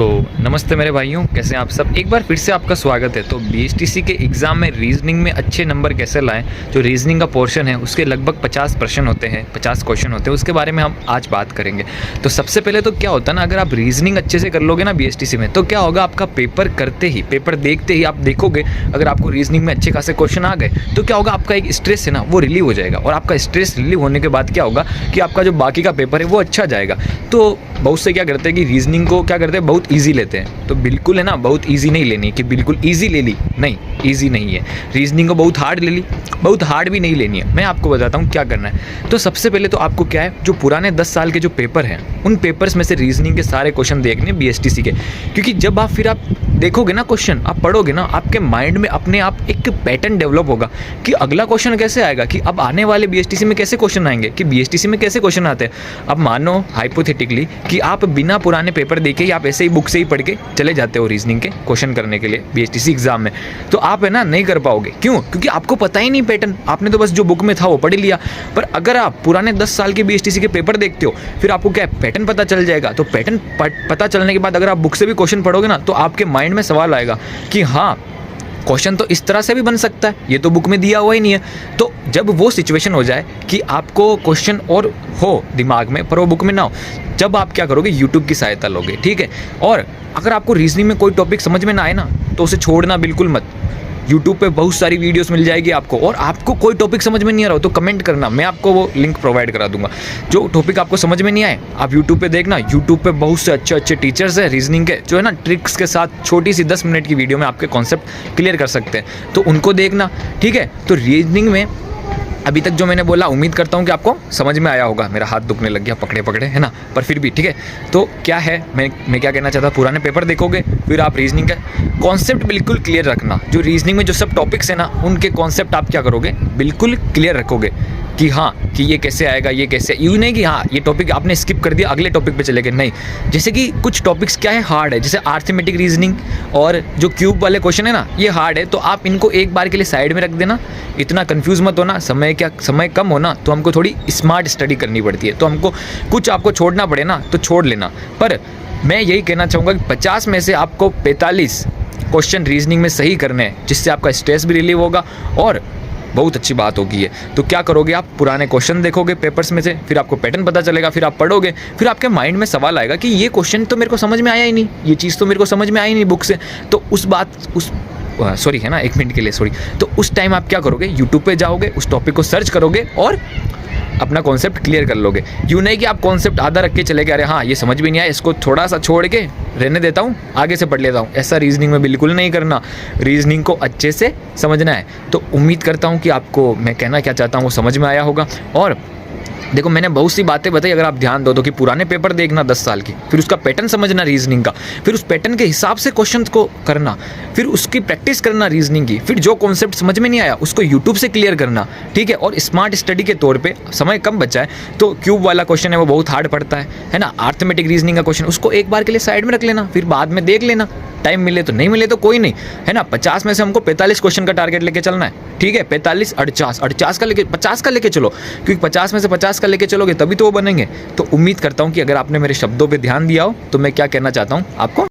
तो नमस्ते मेरे भाइयों, कैसे हैं आप सब। एक बार फिर से आपका स्वागत है। तो बीएसटीसी के एग्ज़ाम में रीजनिंग में अच्छे नंबर कैसे लाएं, जो रीजनिंग का पोर्शन है उसके लगभग 50 प्रश्न होते हैं, 50 क्वेश्चन होते हैं, उसके बारे में हम आज बात करेंगे। तो सबसे पहले तो क्या होता है ना, अगर आप रीजनिंग अच्छे से कर लोगे ना बीएसटीसी में, तो क्या होगा, आपका पेपर करते ही, पेपर देखते ही आप देखोगे अगर आपको रीजनिंग में अच्छे खासे क्वेश्चन आ गए तो क्या होगा, आपका एक स्ट्रेस है ना वो रिलीव हो जाएगा। और आपका स्ट्रेस रिलीव होने के बाद क्या होगा कि आपका जो बाकी का पेपर है वो अच्छा जाएगा। तो बहुत से क्या करते हैं कि रीजनिंग को क्या करते हैं, बहुत ईजी लेते हैं। तो बिल्कुल है ना, बहुत ईजी नहीं लेनी कि बिल्कुल ईजी ले ली, नहीं, ईजी नहीं है। रीजनिंग को बहुत हार्ड ले ली, बहुत हार्ड भी नहीं लेनी है। मैं आपको बताता हूँ क्या करना है। तो सबसे पहले तो आपको क्या है, जो पुराने 10 साल के जो पेपर हैं उन पेपर्स में से रीजनिंग के सारे क्वेश्चन देखने बीएसटीसी के। क्योंकि जब आप फिर आप देखोगे ना क्वेश्चन, आप पढ़ोगे ना, आपके माइंड में अपने आप एक पैटर्न डेवलप होगा कि अगला क्वेश्चन कैसे आएगा, कि अब आने वाले बीएसटीसी में कैसे क्वेश्चन आएंगे, कि बीएसटीसी में कैसे क्वेश्चन आते हैं। अब मानो हाइपोथेटिकली कि आप बिना पुराने पेपर देखे ही आप ऐसे ही बुक से ही पढ़ के चले जाते हो रीजनिंग के क्वेश्चन करने के लिए बीएसटीसी एग्जाम में, तो आप है ना नहीं कर पाओगे। क्यों? क्योंकि आपको पता ही नहीं पैटर्न, आपने तो बस जो बुक में था वो पढ़ लिया। पर अगर आप पुराने 10 साल के बीएसटीसी के पेपर देखते हो, फिर आपको क्या पैटर्न पता चल जाएगा। तो पैटर्न पता चलने के बाद अगर आप बुक से भी क्वेश्चन पढ़ोगे ना, तो आपके माइंड में सवाल आएगा कि हाँ, क्वेश्चन तो इस तरह से भी बन सकता है, ये तो बुक में दिया हुआ ही नहीं है। तो जब वो सिचुएशन हो जाए कि आपको क्वेश्चन और हो दिमाग में पर वो बुक में ना हो, जब आप क्या करोगे, यूट्यूब की सहायता लोगे, ठीक है। और अगर आपको रीजनिंग में कोई टॉपिक समझ में ना आए ना, तो उसे छोड़ना बिल्कुल मत। यूट्यूब पे बहुत सारी वीडियोस मिल जाएगी आपको। और आपको कोई टॉपिक समझ में नहीं आ रहा हो तो कमेंट करना, मैं आपको वो लिंक प्रोवाइड करा दूंगा। जो टॉपिक आपको समझ में नहीं आए आप यूट्यूब पे देखना। यूट्यूब पे बहुत से अच्छे अच्छे टीचर्स हैं रीजनिंग के, जो है ना ट्रिक्स के साथ छोटी सी 10 मिनट की वीडियो में आपके कॉन्सेप्ट क्लियर कर सकते हैं, तो उनको देखना, ठीक है। तो रीजनिंग में अभी तक जो मैंने बोला, उम्मीद करता हूँ कि आपको समझ में आया होगा। मेरा हाथ दुखने लग गया पकड़े पकड़े, है ना, पर फिर भी ठीक है। तो क्या है, मैं क्या कहना चाहता हूँ, पुराने पेपर देखोगे, फिर आप रीजनिंग का कॉन्सेप्ट बिल्कुल क्लियर रखना। जो रीजनिंग में जो सब टॉपिक्स है ना, उनके कॉन्सेप्ट आप क्या करोगे, बिल्कुल क्लियर रखोगे कि हाँ, कि ये कैसे आएगा, ये कैसे, यूँ नहीं कि हाँ ये टॉपिक आपने स्किप कर दिया अगले टॉपिक पे चले गए, नहीं। जैसे कि कुछ टॉपिक्स क्या है, हार्ड है, जैसे अरिथमेटिक रीजनिंग और जो क्यूब वाले क्वेश्चन है ना, ये हार्ड है, तो आप इनको एक बार के लिए साइड में रख देना। इतना कंफ्यूज मत होना, समय कम होना, तो हमको थोड़ी स्मार्ट स्टडी करनी पड़ती है, तो हमको कुछ आपको छोड़ना पड़े ना, तो छोड़ लेना। पर मैं यही कहना चाहूँगा कि 50 में से आपको 45 क्वेश्चन रीजनिंग में सही करने हैं, जिससे आपका स्ट्रेस भी रिलीव होगा और बहुत अच्छी बात होगी है। तो क्या करोगे, आप पुराने क्वेश्चन देखोगे पेपर्स में से, फिर आपको पैटर्न पता चलेगा, फिर आप पढ़ोगे, फिर आपके माइंड में सवाल आएगा कि ये क्वेश्चन तो मेरे को समझ में आया ही नहीं, ये चीज़ तो मेरे को समझ में आई नहीं बुक से। तो सॉरी है ना, एक मिनट के लिए सॉरी। तो उस टाइम आप क्या करोगे, यूट्यूब पे जाओगे, उस टॉपिक को सर्च करोगे और अपना कॉन्सेप्ट क्लियर कर लोगे। यूँ नहीं कि आप कॉन्सेप्ट आधा रख के चले गए, अरे हाँ ये समझ भी नहीं आया, इसको थोड़ा सा छोड़ के रहने देता हूँ, आगे से पढ़ लेता हूँ। ऐसा रीजनिंग में बिल्कुल नहीं करना, रीजनिंग को अच्छे से समझना है। तो उम्मीद करता हूँ कि आपको मैं कहना क्या चाहता हूँ वो समझ में आया होगा। और देखो, मैंने बहुत सी बातें बताई, अगर आप ध्यान दो तो, कि पुराने पेपर देखना 10 साल की, फिर उसका पैटर्न समझना रीजनिंग का, फिर उस पैटर्न के हिसाब से क्वेश्चन को करना, फिर उसकी प्रैक्टिस करना रीजनिंग की, फिर जो कॉन्सेप्ट समझ में नहीं आया उसको यूट्यूब से क्लियर करना, ठीक है। और स्मार्ट स्टडी के तौर पे समय कम बचा है तो क्यूब वाला क्वेश्चन है वो बहुत हार्ड पड़ता है ना, अरिथमेटिक रीजनिंग का क्वेश्चन, उसको एक बार के लिए साइड में रख लेना, फिर बाद में देख लेना, टाइम मिले तो, नहीं मिले तो कोई नहीं, है ना। 50 में से हमको 45 क्वेश्चन का टारगेट लेके चलना है, ठीक है। 45 48 का लेके 50 का लेके चलो, क्योंकि 50 में से 50 का लेके चलोगे तभी तो वो बनेंगे। तो उम्मीद करता हूँ कि अगर आपने मेरे शब्दों पे ध्यान दिया हो तो मैं क्या कहना चाहता हूँ आपको